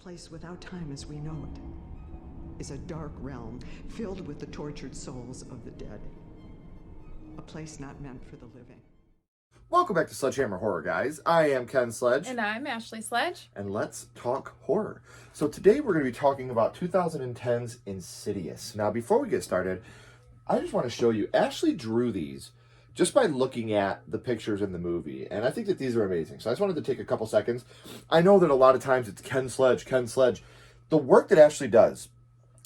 place without time as we know it is a dark realm filled with the tortured souls of the dead. A place not meant for the living. Welcome back to Sledgehammer Horror, guys. I am Ken Sledge. And I'm Ashley Sledge. And let's talk horror. So today we're going to be talking about 2010's Insidious. Now, before we get started, I just want to show you, Ashley drew these just by looking at the pictures in the movie. And I think that these are amazing. So I just wanted to take a couple seconds. I know that a lot of times it's Ken Sledge. The work that Ashley does,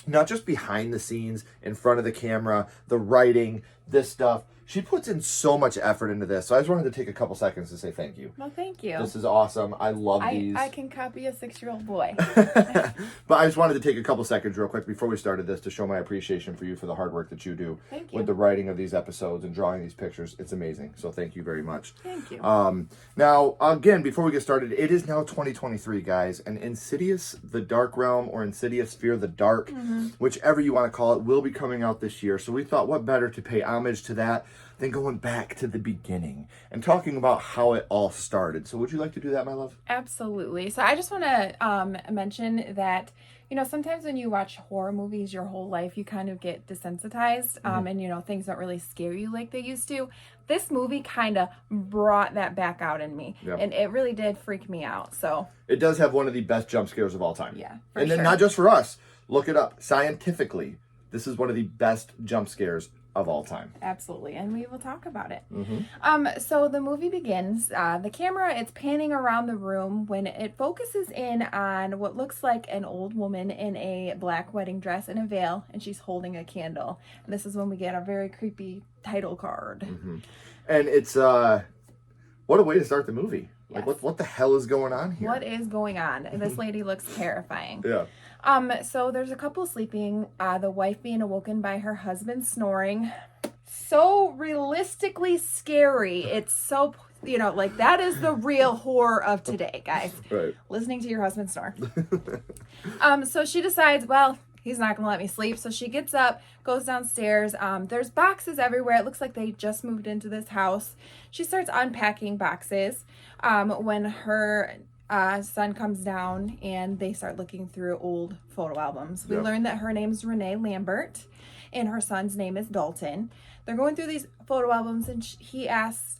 not just behind the scenes, in front of the camera, the writing, this stuff. She puts in so much effort into this. So I just wanted to take a couple seconds to say thank you. Well, thank you. This is awesome. I love these. I can copy a 6-year-old boy. But I just wanted to take a couple seconds real quick before we started this to show my appreciation for you for the hard work that you do with the writing of these episodes and drawing these pictures. It's amazing. So thank you very much. Thank you. Now, again, before we get started, it is now 2023, guys. And Insidious, The Dark Realm, or Insidious, Fear the Dark, whichever you want to call it, will be coming out this year. So we thought, what better to pay homage to that than going back to the beginning and talking about how it all started. So would you like to do that, my love? Absolutely. So I just want to mention that, you know, sometimes when you watch horror movies your whole life, you kind of get desensitized and, you know, things don't really scare you like they used to. This movie kind of brought that back out in me. Yep. And it really did freak me out. So it does have one of the best jump scares of all time. Yeah. And then not just for us. Look it up. Scientifically, this is one of the best jump scares of all time. Absolutely, and we will talk about it. So the movie begins. The camera, it's panning around the room when it focuses in on what looks like an old woman in a black wedding dress and a veil, and she's holding a candle. And this is when we get a very creepy title card. And it's what a way to start the movie. Yes. Like what the hell is going on here? What is going on? This lady looks terrifying. Yeah. So there's a couple sleeping, the wife being awoken by her husband snoring. So realistically scary. It's so, you know, like that is the real horror of today, guys. Right. Listening to your husband snore. So she decides, well, he's not going to let me sleep. So she gets up, goes downstairs. There's boxes everywhere. It looks like they just moved into this house. She starts unpacking boxes when her son comes down and they start looking through old photo albums. We learn that her name's Renee Lambert and her son's name is Dalton. They're going through these photo albums and he asks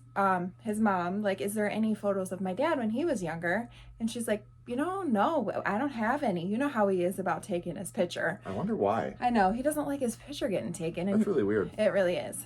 his mom, like, is there any photos of my dad when he was younger? And she's like, you know, no, I don't have any. You know how he is about taking his picture. I wonder why. I know. He doesn't like his picture getting taken. And that's really weird. It really is.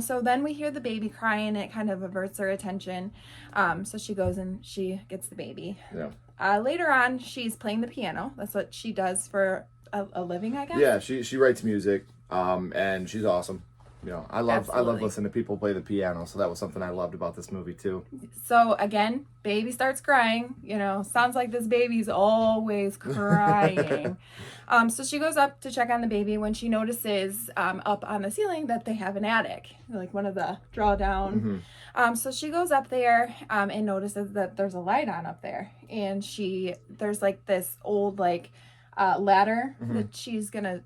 So then we hear the baby crying. And it kind of averts her attention. So she goes and she gets the baby. Yeah. Later on, she's playing the piano. That's what she does for a living, I guess. Yeah, she writes music, and she's awesome. You know, I love listening to people play the piano, so that was something I loved about this movie too. So again, baby starts crying. You know, sounds like this baby's always crying. So she goes up to check on the baby when she notices up on the ceiling that they have an attic, like one of the drawdown. So she goes up there and notices that there's a light on up there, and there's like this old like ladder that she's gonna.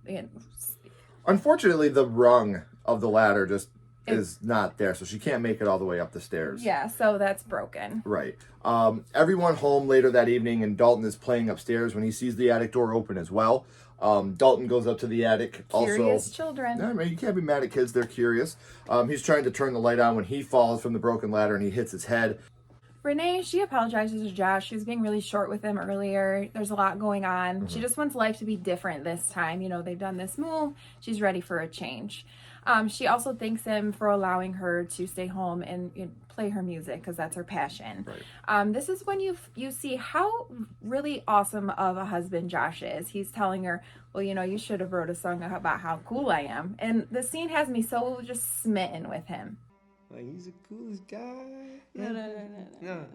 Unfortunately, the rung of the ladder just is not there, so she can't make it all the way up the stairs. Yeah, so that's broken. Right. Everyone home later that evening, and Dalton is playing upstairs when he sees the attic door open as well. Dalton goes up to the attic. Curious children. I mean, you can't be mad at kids. They're curious. He's trying to turn the light on when he falls from the broken ladder and he hits his head. Renee, she apologizes to Josh. She was being really short with him earlier. There's a lot going on. She just wants life to be different this time. You know, they've done this move. She's ready for a change. She also thanks him for allowing her to stay home and play her music because that's her passion. Right. This is when you see how really awesome of a husband Josh is. He's telling her, well, you know, you should have wrote a song about how cool I am. And the scene has me so just smitten with him. Like, he's the coolest guy. No.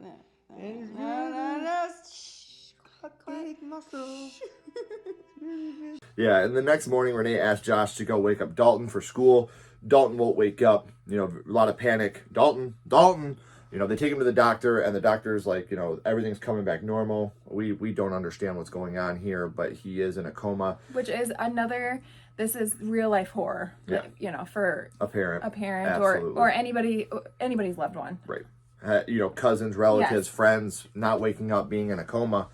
Yeah, and the next morning, Renee asks Josh to go wake up Dalton for school. Dalton won't wake up. You know, a lot of panic. Dalton. You know, they take him to the doctor, and the doctor's like, you know, everything's coming back normal. We don't understand what's going on here, but he is in a coma. Which is another... This is real life horror, you know, for a parent or anybody's loved one. Right. You know, cousins, relatives, friends, not waking up, being in a coma.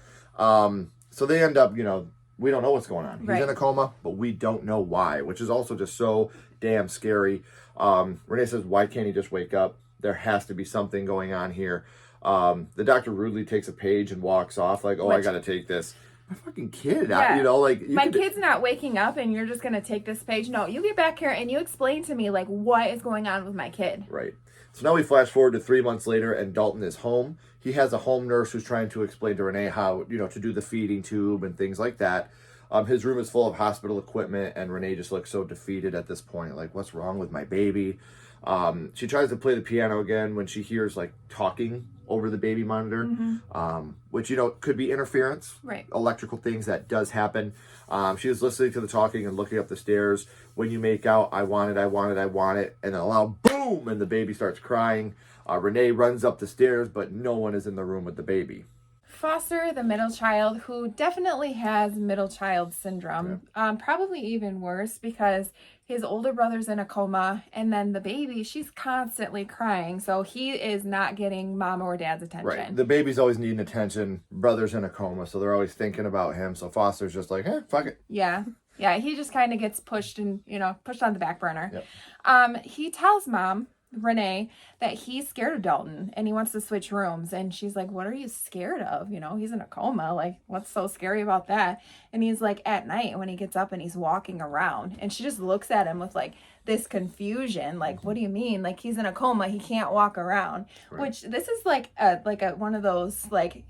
So they end up, we don't know what's going on. Right. He's in a coma, but we don't know why, which is also just so damn scary. Renee says, why can't he just wake up? There has to be something going on here. The doctor rudely takes a page and walks off like, I got to take this. My fucking kid, my kid's not waking up and you're just going to take this page. No, you get back here and you explain to me, like, what is going on with my kid. Right. So now we flash forward to 3 months later and Dalton is home. He has a home nurse who's trying to explain to Renee how, to do the feeding tube and things like that. His room is full of hospital equipment and Renee just looks so defeated at this point. Like, what's wrong with my baby? She tries to play the piano again when she hears like talking over the baby monitor, which, could be interference, right? Electrical things that does happen. She was listening to the talking and looking up the stairs. When you make out, I want it, I want it, I want it. And then a loud boom, and the baby starts crying. Renee runs up the stairs, but no one is in the room with the baby. Foster, the middle child, who definitely has middle child syndrome, probably even worse because his older brother's in a coma, and then the baby, she's constantly crying, so he is not getting mom or dad's attention. Right. The baby's always needing attention. Brother's in a coma, so they're always thinking about him. So Foster's just like, fuck it. Yeah. Yeah, he just kind of gets pushed and, pushed on the back burner. Yep. He tells mom, Renee, that he's scared of Dalton and he wants to switch rooms, and she's like, what are you scared of? He's in a coma, like, what's so scary about that? And he's like, at night when he gets up and he's walking around, and she just looks at him with like this confusion, like, what do you mean? Like, he's in a coma, he can't walk around. Right. Which this is like a one of those like,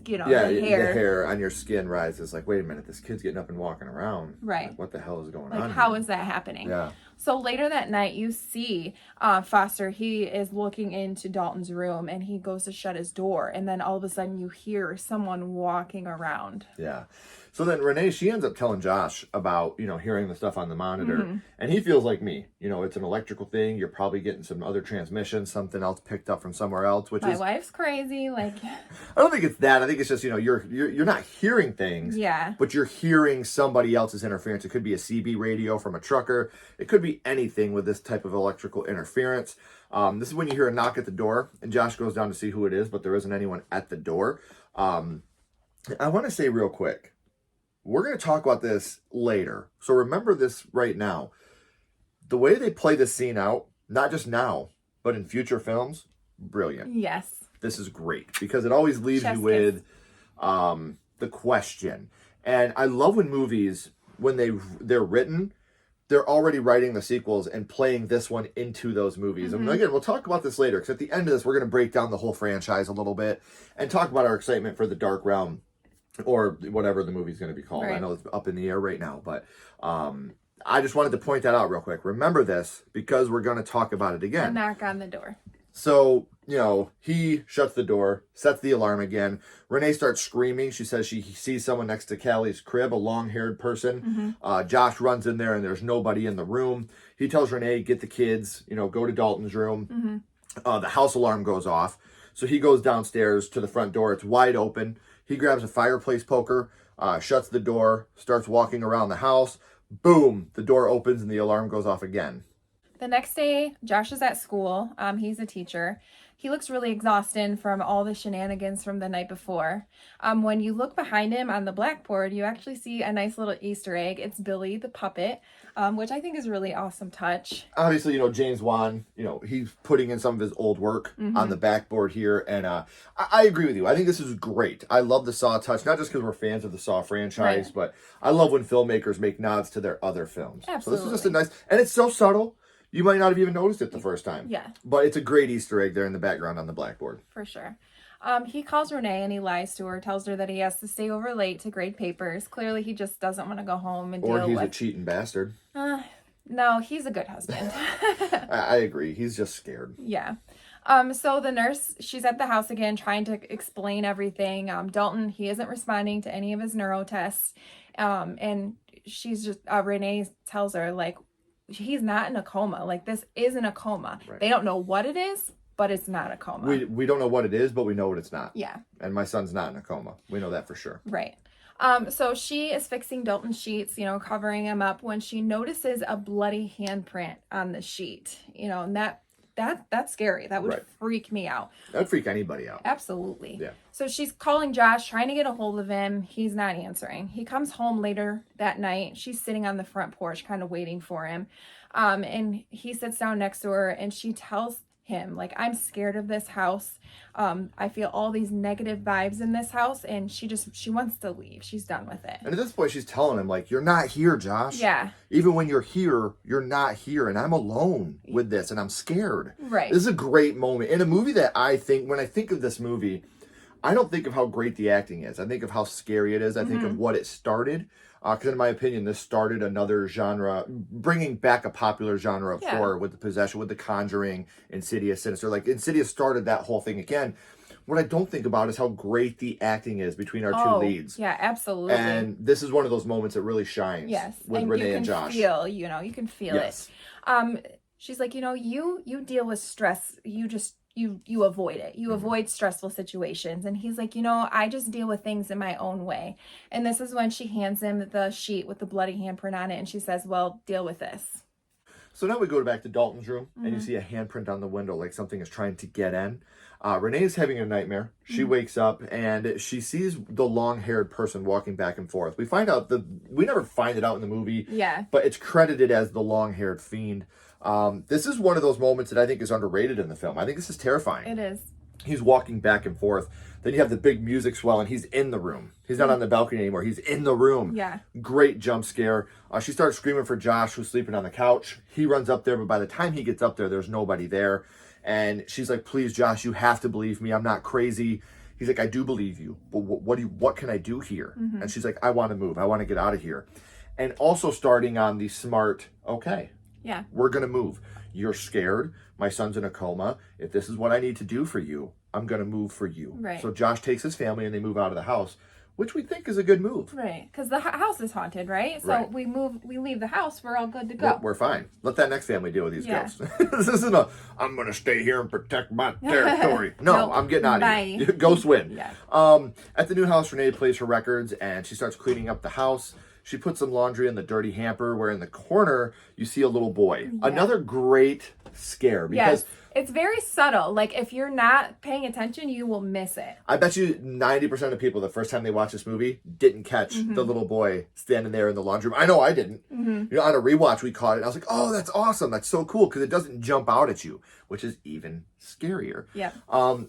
the hair on your skin rises. Like, wait a minute, this kid's getting up and walking around. Right. Like, what the hell is going on? Like, how is that happening? Yeah. So later that night, you see Foster, he is looking into Dalton's room and he goes to shut his door. And then all of a sudden you hear someone walking around. Yeah. So then Renee, she ends up telling Josh about, hearing the stuff on the monitor. And he feels like me. It's an electrical thing. You're probably getting some other transmission, something else picked up from somewhere else, which My wife's crazy. Like, I don't think it's that. I think it's just, you're not hearing things. Yeah. But you're hearing somebody else's interference. It could be a CB radio from a trucker. It could be anything with this type of electrical interference. This is when you hear a knock at the door and Josh goes down to see who it is, but there isn't anyone at the door. I want to say real quick, we're going to talk about this later. So remember this right now. The way they play this scene out, not just now, but in future films, brilliant. Yes. This is great because it always leaves you with the question. And I love when movies, when they're written, they're already writing the sequels and playing this one into those movies. And again, we'll talk about this later because at the end of this, we're going to break down the whole franchise a little bit and talk about our excitement for The Dark Realm, or whatever the movie's going to be called. Right. I know it's up in the air right now, but I just wanted to point that out real quick. Remember this because we're going to talk about it again. A knock on the door. So, he shuts the door, sets the alarm again. Renee starts screaming. She says she sees someone next to Callie's crib, a long-haired person. Josh runs in there and there's nobody in the room. He tells Renee, get the kids, go to Dalton's room. The house alarm goes off. So he goes downstairs to the front door. It's wide open. He grabs a fireplace poker, shuts the door, starts walking around the house. Boom! The door opens and the alarm goes off again. The next day, Josh is at school. He's a teacher. He looks really exhausted from all the shenanigans from the night before. When you look behind him on the blackboard, you actually see a nice little Easter egg. It's Billy the puppet, which I think is a really awesome touch. Obviously, James Wan, he's putting in some of his old work on the backboard here. And I agree with you. I think this is great. I love the Saw touch, not just because we're fans of the Saw franchise, but I love when filmmakers make nods to their other films. Absolutely. So this is just a nice, and it's so subtle. You might not have even noticed it the first time. Yeah. But it's a great Easter egg there in the background on the blackboard. For sure. He calls Renee and he lies to her, tells her that he has to stay over late to grade papers. Clearly, he just doesn't want to go home and deal with... Or he's a cheating bastard. No, he's a good husband. I agree. He's just scared. Yeah. So the nurse, she's at the house again trying to explain everything. Dalton, he isn't responding to any of his neuro tests. And she's just... Renee tells her, like, he's not in a coma. Like, this isn't a coma. Right. They don't know what it is, but it's not a coma. We don't know what it is, but we know what it's not. Yeah. And my son's not in a coma. We know that for sure. Right. So she is fixing Dalton's sheets, covering him up when she notices a bloody handprint on the sheet. And that's scary. That would freak me out. That would freak anybody out. Absolutely. Yeah. So she's calling Josh, trying to get a hold of him. He's not answering. He comes home later that night. She's sitting on the front porch, kind of waiting for him. And he sits down next to her, and she tells him, like, I'm scared of this house. I feel all these negative vibes in this house, and she wants to leave. She's done with it. And at this point, she's telling him, like, you're not here, Josh. Yeah. Even when you're here, you're not here, and I'm alone with this, and I'm scared. Right. This is a great moment. In a movie that when I think of this movie, I don't think of how great the acting is. I think of how scary it is. I think of what it started. Because in my opinion, this started another genre, bringing back a popular genre of horror with the possession, with the Conjuring, Insidious, Sinister. Like, Insidious started that whole thing again. What I don't think about is how great the acting is between our two leads. Yeah, absolutely. And this is one of those moments that really shines with Renee and Josh. You can feel it. She's like, you deal with stress. You avoid it. You avoid stressful situations. And he's like, I just deal with things in my own way. And this is when she hands him the sheet with the bloody handprint on it. And she says, well, deal with this. So now we go back to Dalton's room, and you see a handprint on the window, like something is trying to get in. Renee is having a nightmare. She wakes up, and she sees the long-haired person walking back and forth. We find out we never find it out in the movie, but it's credited as the long-haired fiend. This is one of those moments that I think is underrated in the film. I think this is terrifying. It is. He's walking back and forth. Then you have the big music swell, and he's in the room. He's not on the balcony anymore. He's in the room. Yeah. Great jump scare. She starts screaming for Josh, who's sleeping on the couch. He runs up there, but by the time he gets up there, there's nobody there. And she's like, please, Josh, you have to believe me. I'm not crazy. He's like, I do believe you, but what can I do here? And she's like, I want to move. I want to get out of here. And also starting on the smart, okay. Yeah. We're going to move. You're scared. My son's in a coma. If this is what I need to do for you, I'm going to move for you. Right. So Josh takes his family and they move out of the house, which we think is a good move. Right. Because the house is haunted, right? So we leave the house, we're all good to go. We're fine. Let that next family deal with these ghosts. This isn't I'm going to stay here and protect my territory. No, nope. I'm getting out of here. Ghosts win. At the new house, Renee plays her records and she starts cleaning up the house. She puts some laundry in the dirty hamper where in the corner you see a little boy. Another great scare because it's very subtle. Like, if you're not paying attention, you will miss it. I bet you 90% of people, the first time they watched this movie, didn't catch the little boy standing there in the laundry room. I know I didn't. On a rewatch, we caught it. And I was like, oh, that's awesome. That's so cool because it doesn't jump out at you, which is even scarier.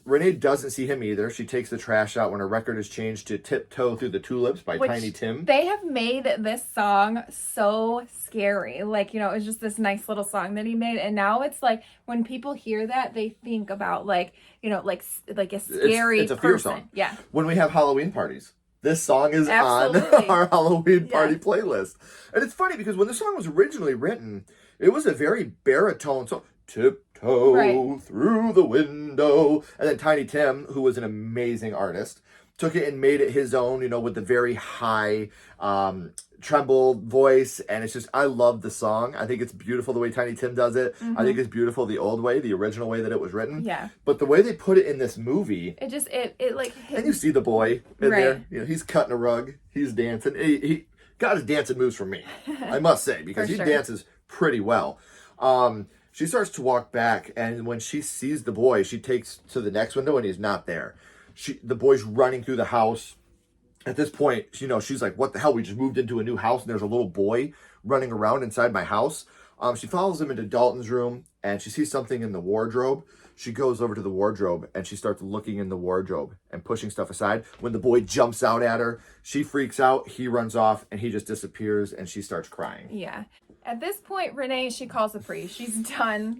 Renee doesn't see him either. She takes the trash out when her record is changed to Tiptoe Through the Tulips by Tiny Tim. They have made this song so scary. Like, it's just this nice little song that he made. And now it's like, when people hear that, they think about like a scary it's a fear person. Song. Yeah. When we have Halloween parties, this song is on our Halloween party playlist. And it's funny because when the song was originally written, it was a very baritone song. Tiptoe through the window. And then Tiny Tim, who was an amazing artist, took it and made it his own, with the very high tremble voice. And it's just, I love the song. I think it's beautiful the way Tiny Tim does it. I think it's beautiful the old way, the original way that it was written. Yeah. But the way they put it in this movie, it like hit. And you see the boy in there. He's cutting a rug. He's dancing. He got his dancing moves from me, I must say, because he dances pretty well. She starts to walk back, and when she sees the boy, she takes to the next window, and he's not there. The boy's running through the house. At this point, she's like, what the hell? We just moved into a new house, and there's a little boy running around inside my house. She follows him into Dalton's room, and she sees something in the wardrobe. She goes over to the wardrobe, and she starts looking in the wardrobe and pushing stuff aside. When the boy jumps out at her, she freaks out. He runs off, and he just disappears, and she starts crying. Yeah. At this point, Renee, she calls the priest. She's done.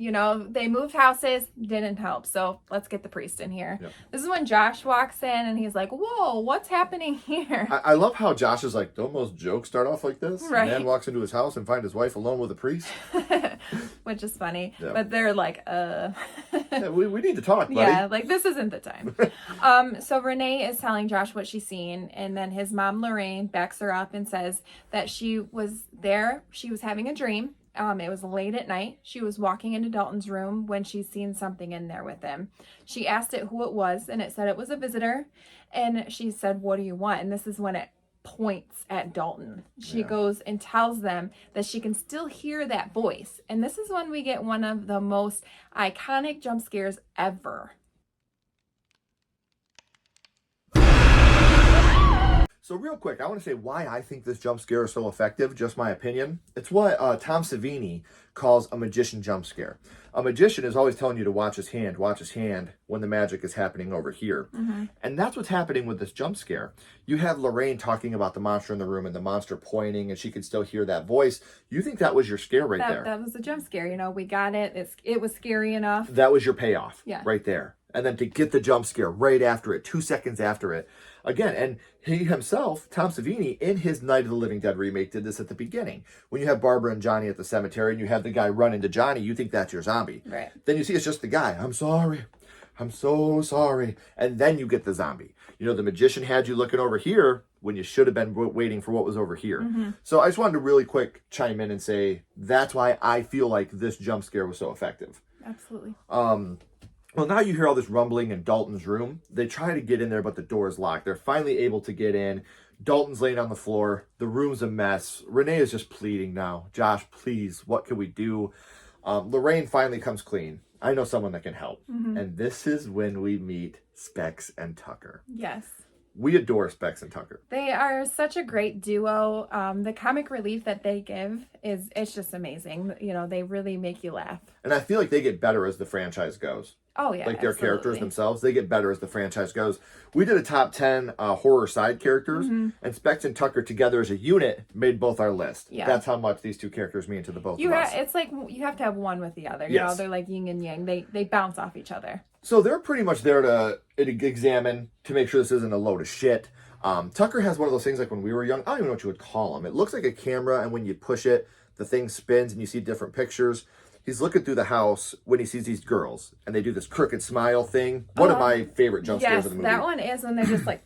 They moved houses, didn't help. So let's get the priest in here. Yep. This is when Josh walks in and he's like, whoa, what's happening here? I love how Josh is like, don't most jokes start off like this? Right. A man walks into his house and finds his wife alone with a priest. Which is funny. Yep. But they're like, yeah, we need to talk, buddy. Yeah, like this isn't the time. So Renee is telling Josh what she's seen. And then his mom, Lorraine, backs her up and says that she was there. She was having a dream. It was late at night. She was walking into Dalton's room when she'd seen something in there with him. She asked it who it was, and it said it was a visitor. And she said, what do you want? And this is when it points at Dalton. She goes and tells them that she can still hear that voice. And this is when we get one of the most iconic jump scares ever. So real quick, I want to say why I think this jump scare is so effective, just my opinion. It's what Tom Savini calls a magician jump scare. A magician is always telling you to watch his hand when the magic is happening over here. And that's what's happening with this jump scare. You have Lorraine talking about the monster in the room and the monster pointing, and she can still hear that voice. You think that was your scare right there. That was the jump scare. You know, we got it. It was scary enough. That was your payoff right there. And then to get the jump scare right after it, 2 seconds after it. Again, and he himself, Tom Savini, in his Night of the Living Dead remake, did this at the beginning. When you have Barbara and Johnny at the cemetery and you have the guy run into Johnny, you think that's your zombie. Right. Then you see it's just the guy. I'm sorry. I'm so sorry. And then you get the zombie. You know, the magician had you looking over here when you should have been waiting for what was over here. So I just wanted to really quick chime in and say that's why I feel like this jump scare was so effective. Absolutely. Well, now you hear all this rumbling in Dalton's room. They try to get in there, but the door is locked. They're finally able to get in. Dalton's laying on the floor. The room's a mess. Renee is just pleading now. Josh, please, what can we do? Lorraine finally comes clean. I know someone that can help. And this is when we meet Specs and Tucker. Yes. We adore Specs and Tucker. They are such a great duo. The comic relief that they give it's just amazing. You know, they really make you laugh. And I feel like they get better as the franchise goes. Oh, yeah. Like their characters themselves, they get better as the franchise goes. We did a top 10 horror side characters, and Specs and Tucker together as a unit made both our list. Yeah. That's how much these two characters mean to the both of us. It's like you have to have one with the other. You know, they're like yin and yang. They bounce off each other. So they're pretty much there to examine, to make sure this isn't a load of shit. Tucker has one of those things like when we were young, I don't even know what you would call them. It looks like a camera, and when you push it, the thing spins and you see different pictures. He's looking through the house when he sees these girls, and they do this crooked smile thing. One of my favorite jump scares of the movie. That one is when they're just like,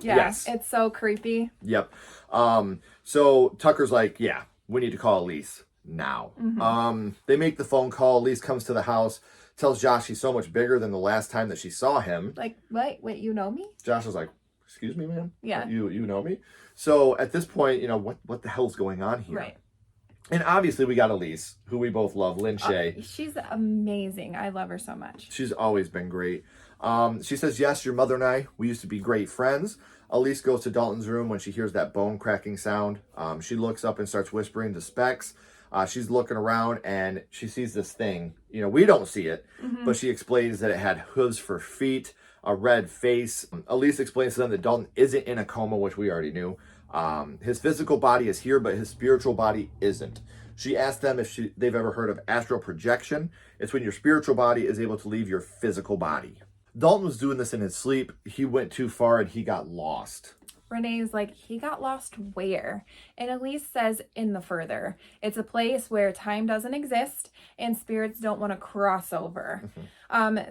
it's so creepy. Yep. So Tucker's like, yeah, we need to call Elise now. They make the phone call. Elise comes to the house, tells Josh he's so much bigger than the last time that she saw him. Like, wait, you know me? Josh is like, excuse me, ma'am? Yeah. You know me? So at this point, you know, what the hell's going on here? Right. And obviously we got Elise, who we both love, Lynn Shay. She's amazing. I love her so much. She's always been great. She says, yes, your mother and I, we used to be great friends. Elise goes to Dalton's room when she hears that bone cracking sound. She looks up and starts whispering to Specs. She's looking around and she sees this thing. You know, we don't see it, but she explains that it had hooves for feet, a red face. Elise explains to them that Dalton isn't in a coma, which we already knew. His physical body is here, but his spiritual body isn't. She asked them if they've ever heard of astral projection. It's when your spiritual body is able to leave your physical body. Dalton was doing this in his sleep. He went too far and he got lost. Renee's like, he got lost where? And Elise says, in the further. It's a place where time doesn't exist and spirits don't want to cross over.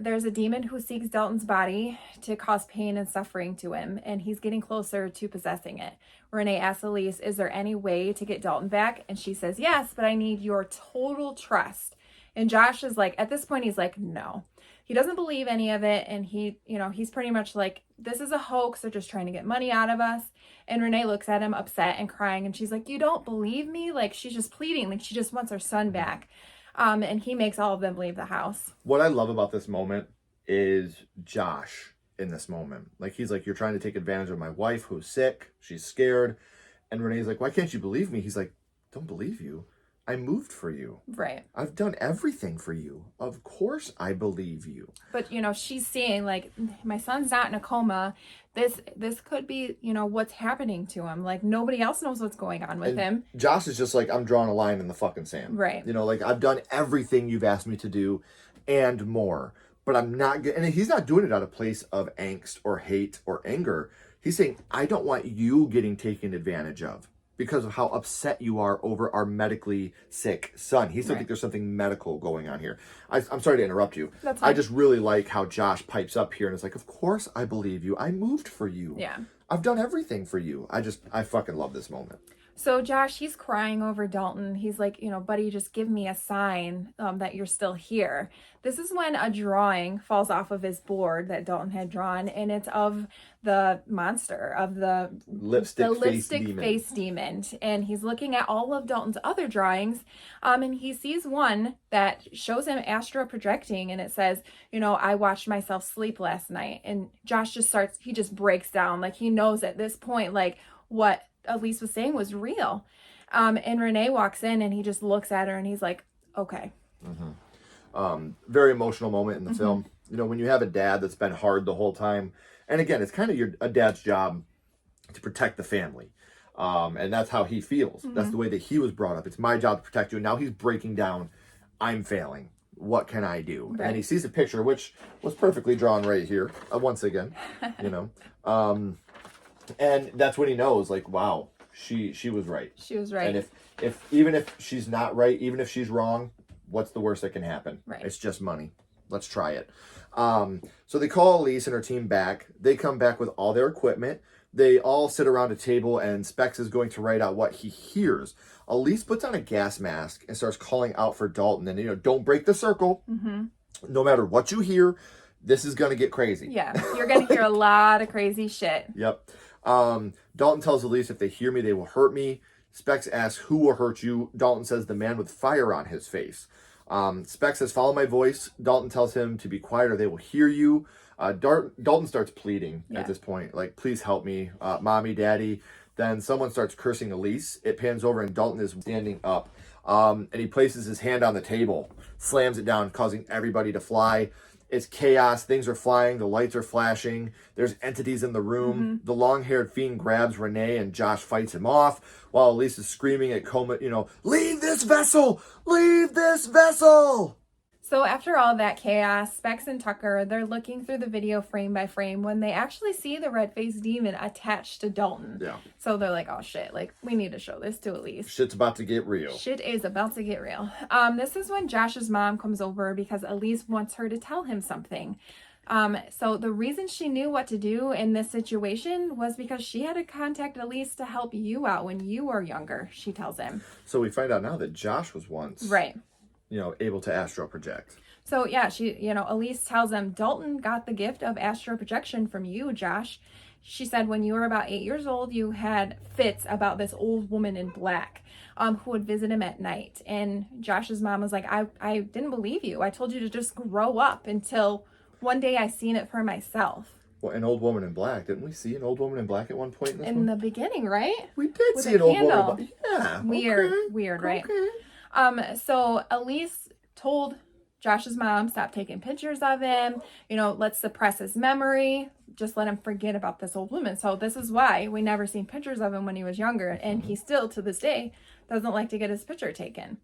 There's a demon who seeks Dalton's body to cause pain and suffering to him, and he's getting closer to possessing it. Renee asks Elise, is there any way to get Dalton back? And she says, yes, but I need your total trust. And Josh is like, at this point, he's like, no. He doesn't believe any of it, and he's pretty much like, this is a hoax. They're just trying to get money out of us. And Renee looks at him upset and crying, and she's like, you don't believe me? Like, she's just pleading, like she just wants her son back. And he makes all of them leave the house. What I love about this moment is Josh in this moment. Like, he's like, you're trying to take advantage of my wife who's sick. She's scared. And Renee's like, why can't you believe me? He's like, don't believe you. I moved for you. Right. I've done everything for you. Of course I believe you. But, she's seeing, like, my son's not in a coma. This could be, what's happening to him. Like, nobody else knows what's going on with him. Josh is just like, I'm drawing a line in the fucking sand. Right. Like, I've done everything you've asked me to do and more. But I'm not and he's not doing it out of place of angst or hate or anger. He's saying, I don't want you getting taken advantage of because of how upset you are over our medically sick son. He still thinks there's something medical going on here. I'm sorry to interrupt you. That's fine. I just really like how Josh pipes up here and is like, of course I believe you. I moved for you. Yeah. I've done everything for you. I fucking love this moment. So Josh, he's crying over Dalton. He's like, buddy, just give me a sign that you're still here. This is when a drawing falls off of his board that Dalton had drawn, and it's of the monster, of the lipstick face demon. And he's looking at all of Dalton's other drawings, and he sees one that shows him astral projecting, and it says, I watched myself sleep last night. And Josh just breaks down. Like, he knows at this point, like, what Elise was saying was real. And Renee walks in and he just looks at her and he's like, okay. Very emotional moment in the film. You know, when you have a dad that's been hard the whole time, and again, it's kind of a dad's job to protect the family. And that's how he feels. That's the way that he was brought up. It's my job to protect you. And now he's breaking down. I'm failing. What can I do? Right. And he sees a picture, which was perfectly drawn right here. Once again, you know. And that's when he knows, like, wow, she was right. She was right. And if even if she's not right, even if she's wrong, what's the worst that can happen? Right. It's just money. Let's try it. So they call Elise and her team back. They come back with all their equipment. They all sit around a table, and Specs is going to write out what he hears. Elise puts on a gas mask and starts calling out for Dalton. And, you know, don't break the circle. No matter what you hear, this is going to get crazy. Yeah, you're going to hear a lot of crazy shit. Yep. Dalton tells Elise, if they hear me, they will hurt me. Specs asks, who will hurt you? Dalton says, the man with fire on his face. Specs says, follow my voice. Dalton tells him to be quiet or they will hear you. Dalton starts pleading at this point, like, please help me, mommy, daddy. Then someone starts cursing Elise. It pans over and Dalton is standing up. And he places his hand on the table, slams it down, causing everybody to fly. It's chaos. Things are flying. The lights are flashing. There's entities in the room. The long-haired fiend grabs Renee and Josh fights him off while Elise is screaming at Coma, you know, leave this vessel! Leave this vessel! So after all that chaos, Specs and Tucker, they're looking through the video frame by frame when they actually see the red-faced demon attached to Dalton. Yeah. So they're like, oh shit, like, we need to show this to Elise. Shit's about to get real. Shit is about to get real. This is when Josh's mom comes over because Elise wants her to tell him something. So the reason she knew what to do in this situation was because she had to contact Elise to help you out when you were younger, she tells him. So we find out now that Josh was once, Right. you know, able to astral project. So yeah, Elise tells him, Dalton got the gift of astral projection from you, Josh. She said when you were about 8 years old, you had fits about this old woman in black who would visit him at night. And Josh's mom was like, I didn't believe you. I told you to just grow up until one day I seen it for myself. Well, an old woman in black. Didn't we see an old woman in black at one point in this In the beginning, right? We did With see a an old woman in candle. black. Yeah. Weird, right? Okay. So Elise told Josh's mom, stop taking pictures of him, let's suppress his memory, just let him forget about this old woman. So this is why we never seen pictures of him when he was younger, and he still, to this day, doesn't like to get his picture taken.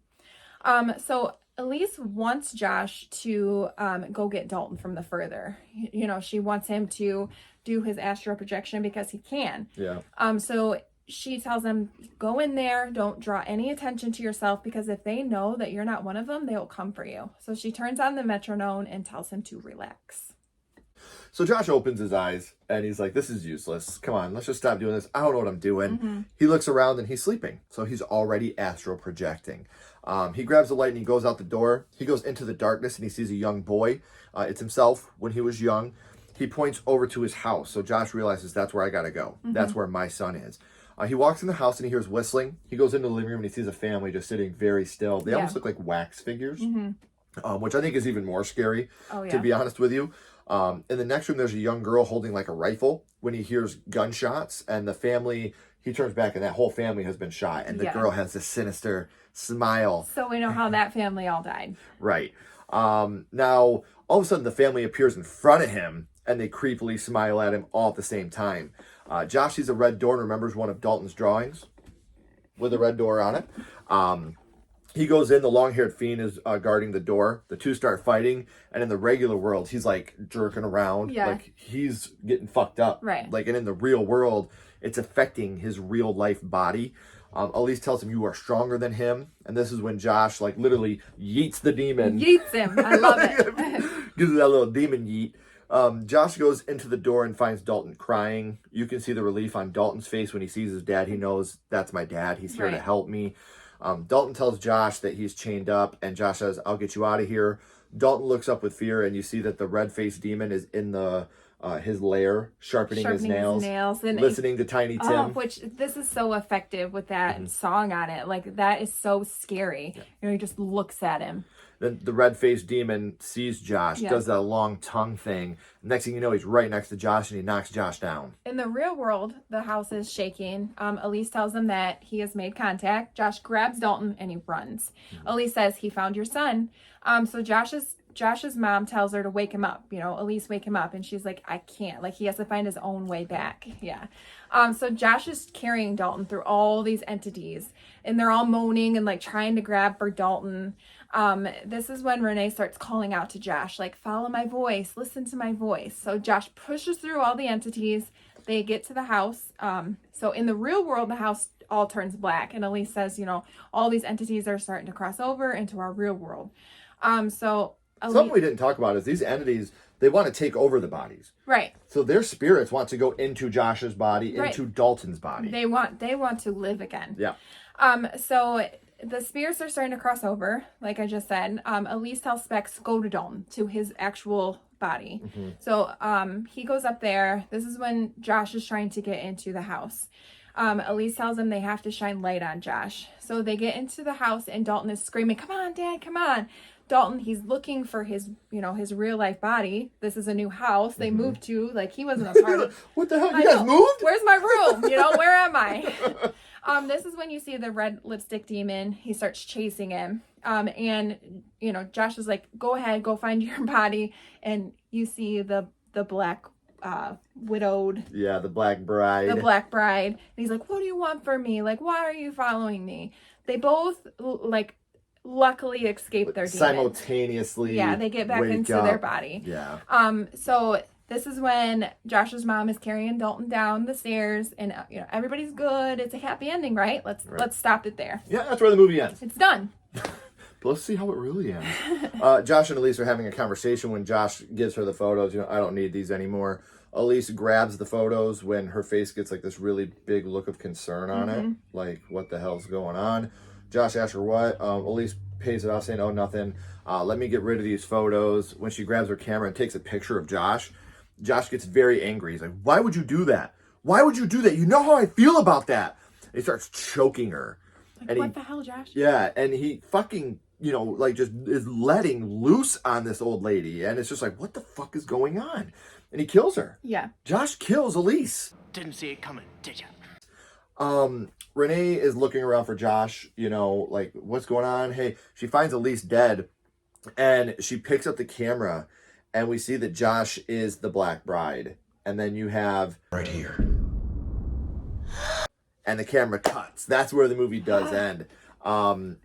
So Elise wants Josh to go get Dalton from the further. She wants him to do his astral projection because he can. Yeah. So she tells him, go in there, don't draw any attention to yourself, because if they know that you're not one of them, they will come for you. So she turns on the metronome and tells him to relax. So Josh opens his eyes and he's like, this is useless. Come on, let's just stop doing this. I don't know what I'm doing. Mm-hmm. He looks around and he's sleeping. So he's already astral projecting. He grabs the light and he goes out the door. He goes into the darkness and he sees a young boy. It's himself when he was young. He points over to his house. So Josh realizes that's where I got to go. Mm-hmm. That's where my son is. He walks in the house and he hears whistling. He goes into the living room and he sees a family just sitting very still. They almost look like wax figures, which I think is even more scary, to be honest with you. In the next room, there's a young girl holding like a rifle when he hears gunshots, and the family, he turns back and that whole family has been shot, and the girl has this sinister smile. So we know how that family all died. Right. Now, all of a sudden, the family appears in front of him, and they creepily smile at him all at the same time. Josh sees a red door and remembers one of Dalton's drawings with a red door on it. He goes in, the long-haired fiend is guarding the door. The two start fighting, and in the regular world, he's like jerking around. Yeah. Like he's getting fucked up. Right. Like, and in the real world, it's affecting his real life body. Elise tells him, you are stronger than him. And this is when Josh like literally yeets the demon. Yeets him. I love it. Gives it that little demon yeet. Josh goes into the door and finds Dalton crying. You can see the relief on Dalton's face when he sees his dad. He knows, that's my dad. He's here to help me. Dalton tells Josh that he's chained up, and Josh says, I'll get you out of here. Dalton looks up with fear, and you see that the red-faced demon is in the his lair, sharpening his nails and listening to Tiny Tim. Which this is so effective with that song on it. Like, that is so scary. He just looks at him. Then the red-faced demon sees Josh, does that long tongue thing. Next thing you know, he's right next to Josh, and he knocks Josh down. In the real world, the house is shaking. Elise tells him that he has made contact. Josh grabs Dalton, and he runs. Elise says, he found your son. So Josh's mom tells her to wake him up. Elise, wake him up. And she's like, I can't. Like, he has to find his own way back. Yeah. So Josh is carrying Dalton through all these entities. And they're all moaning and, like, trying to grab for Dalton. This is when Renee starts calling out to Josh, like, follow my voice. Listen to my voice. So Josh pushes through all the entities. They get to the house. So in the real world, the house all turns black. And Elise says, all these entities are starting to cross over into our real world. Something we didn't talk about is these entities, they want to take over the bodies. Right. So their spirits want to go into Josh's body, into Dalton's body. They want to live again. Yeah. So the spirits are starting to cross over, like I just said. Elise tells Specs, go to Dalton, to his actual body. So he goes up there. This is when Josh is trying to get into the house. Elise tells him they have to shine light on Josh. So they get into the house, and Dalton is screaming, come on, Dad, come on. Dalton, he's looking for his real life body. This is a new house they moved to. Like, he wasn't a part of. What the hell? You guys moved? Where's my room? Where am I? This is when you see the red lipstick demon. He starts chasing him. And Josh is like, go ahead, go find your body. And you see the black widowed. Yeah, the black bride. The black bride. And he's like, what do you want from me? Like, why are you following me? They both, like, luckily escape their demon. Simultaneously. Yeah, they get back into their body. Yeah. So this is when Josh's mom is carrying Dalton down the stairs, and everybody's good. It's a happy ending, right? Let's stop it there. Yeah, that's where the movie ends. It's done. But let's see how it really ends. Josh and Elise are having a conversation when Josh gives her the photos. I don't need these anymore. Elise grabs the photos when her face gets like this really big look of concern on it. Like, what the hell's going on? Josh asks her what. Elise pays it off saying, oh, nothing. Let me get rid of these photos. When she grabs her camera and takes a picture of Josh, Josh gets very angry. He's like, why would you do that? Why would you do that? You know how I feel about that. And he starts choking her. Like, what the hell, Josh? Yeah, and he fucking, just is letting loose on this old lady. And it's just like, what the fuck is going on? And he kills her. Yeah. Josh kills Elise. Didn't see it coming, did ya? Renee is looking around for Josh, like, what's going on? Hey, she finds Elise dead, and she picks up the camera, and we see that Josh is the black bride. And then you have... right here. And the camera cuts. That's where the movie does end.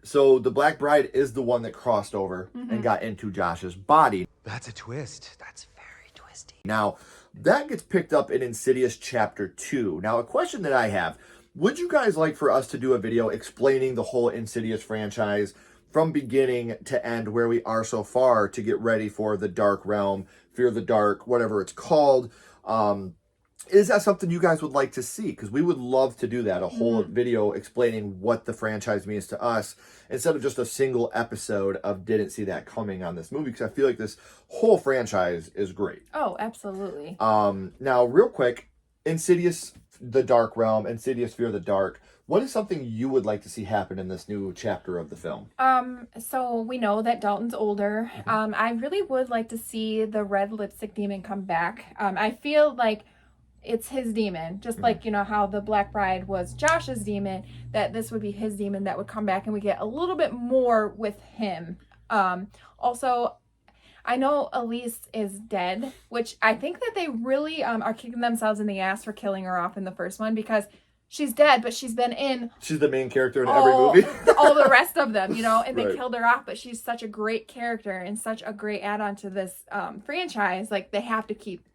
So the black bride is the one that crossed over and got into Josh's body. That's a twist. That's very twisty. Now, that gets picked up in Insidious Chapter 2. Now, a question that I have... Would you guys like for us to do a video explaining the whole Insidious franchise from beginning to end, where we are so far, to get ready for the Dark Realm, Fear the Dark, whatever it's called? Is that something you guys would like to see? Because we would love to do that, a whole video explaining what the franchise means to us, instead of just a single episode of Didn't See That Coming on this movie, because I feel like this whole franchise is great. Oh, absolutely. Now, real quick, Insidious the Dark Realm, Insidious Fear the Dark. What is something you would like to see happen in this new chapter of the film? So we know that Dalton's older. I really would like to see the red lipstick demon come back. I feel like it's his demon, just like, how the Black Bride was Josh's demon, that this would be his demon that would come back, and we get a little bit more with him. Also, I know Elise is dead, which I think that they really are kicking themselves in the ass for killing her off in the first one, because she's dead, but she's been in... She's the main character in every movie. all the rest of them, and they killed her off, but she's such a great character and such a great add-on to this franchise. Like, they have to keep,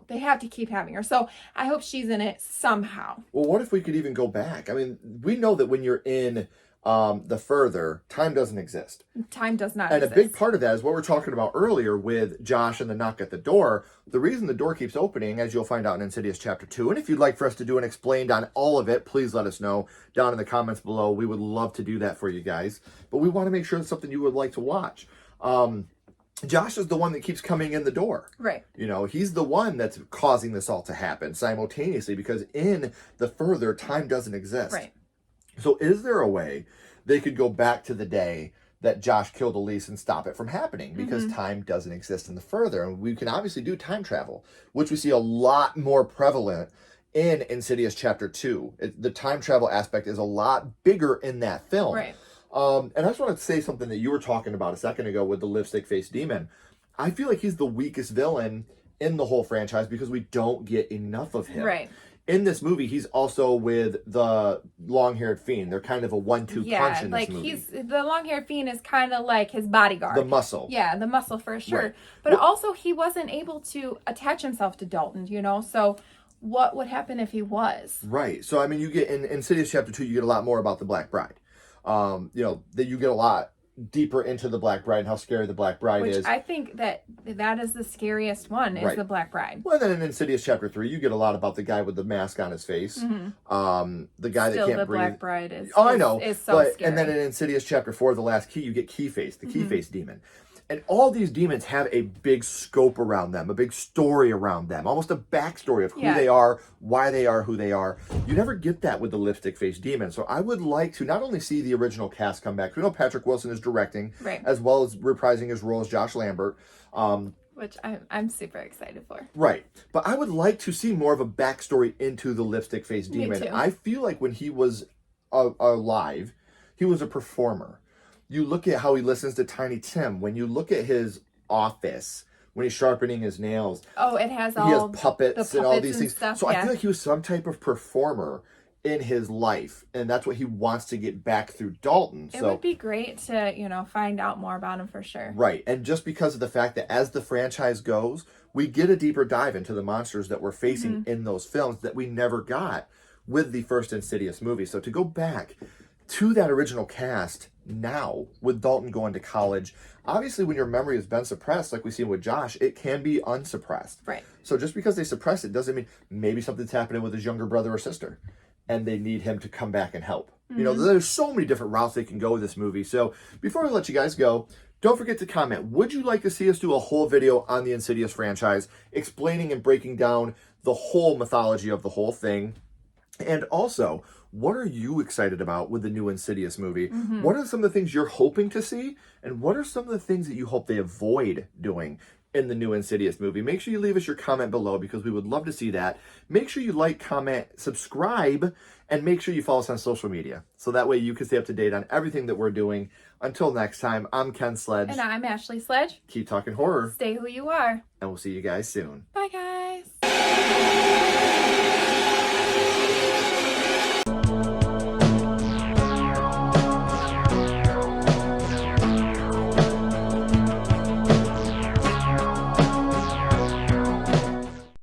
they have to keep having her. So I hope she's in it somehow. Well, what if we could even go back? I mean, we know that when you're in... the further, time doesn't exist. Time does not exist. And a big part of that is what we're talking about earlier with Josh and the knock at the door. The reason the door keeps opening, as you'll find out in Insidious Chapter 2, and if you'd like for us to do an explained on all of it, please let us know down in the comments below. We would love to do that for you guys. But we want to make sure it's something you would like to watch. Josh is the one that keeps coming in the door. Right. You know, he's the one that's causing this all to happen simultaneously, because in the further, time doesn't exist. Right. So is there a way they could go back to the day that Josh killed Elise and stop it from happening? Because time doesn't exist in the further. And we can obviously do time travel, which we see a lot more prevalent in Insidious Chapter 2. The time travel aspect is a lot bigger in that film. Right. And I just wanted to say something that you were talking about a second ago with the lipstick-faced demon. I feel like he's the weakest villain in the whole franchise because we don't get enough of him. Right. In this movie, he's also with the long-haired fiend. They're kind of a 1-2 punch in this movie. The long-haired fiend is kind of like his bodyguard. The muscle. Yeah, the muscle for sure. Right. But also, he wasn't able to attach himself to Dalton, you know? So what would happen if he was? Right. So, I mean, you get in Insidious Chapter 2, you get a lot more about the Black Bride. You know, that you get a lot deeper into the Black Bride and how scary the Black Bride is. Which I think that is the scariest one, is the Black Bride. Well, then in Insidious Chapter 3, you get a lot about the guy with the mask on his face. The guy that can't breathe. The Black Bride is I know. Is so scary. And then in Insidious Chapter 4, The Last Key, you get Keyface, the Keyface demon. And all these demons have a big scope around them, a big story around them, almost a backstory of who they are, why they are who they are. You never get that with the lipstick-faced demon. So I would like to not only see the original cast come back, we know Patrick Wilson is directing, as well as reprising his role as Josh Lambert. Which I'm super excited for. Right. But I would like to see more of a backstory into the lipstick-faced Me demon. too. I feel like when he was alive, he was a performer. You look at how he listens to Tiny Tim. When you look at his office, when he's sharpening his nails. Oh, it has he all has puppets and all these things. Stuff, so I feel like he was some type of performer in his life. And that's what he wants to get back through Dalton. It would be great to, you know, find out more about him for sure. Right. And just because of the fact that as the franchise goes, we get a deeper dive into the monsters that we're facing in those films that we never got with the first Insidious movie. So to go back to that original cast now with Dalton going to college, obviously when your memory has been suppressed, like we see with Josh, it can be unsuppressed. Right. So just because they suppress it doesn't mean maybe something's happening with his younger brother or sister and they need him to come back and help. You know, there's so many different routes they can go with this movie. So before we let you guys go, don't forget to comment. Would you like to see us do a whole video on the Insidious franchise, explaining and breaking down the whole mythology of the whole thing? And also, what are you excited about with the new Insidious movie? What are some of the things you're hoping to see? And what are some of the things that you hope they avoid doing in the new Insidious movie? Make sure you leave us your comment below because we would love to see that. Make sure you like, comment, subscribe, and make sure you follow us on social media. So that way you can stay up to date on everything that we're doing. Until next time, I'm Ken Sledge. And I'm Ashley Sledge. Keep talking horror. Stay who you are. And we'll see you guys soon. Bye, guys.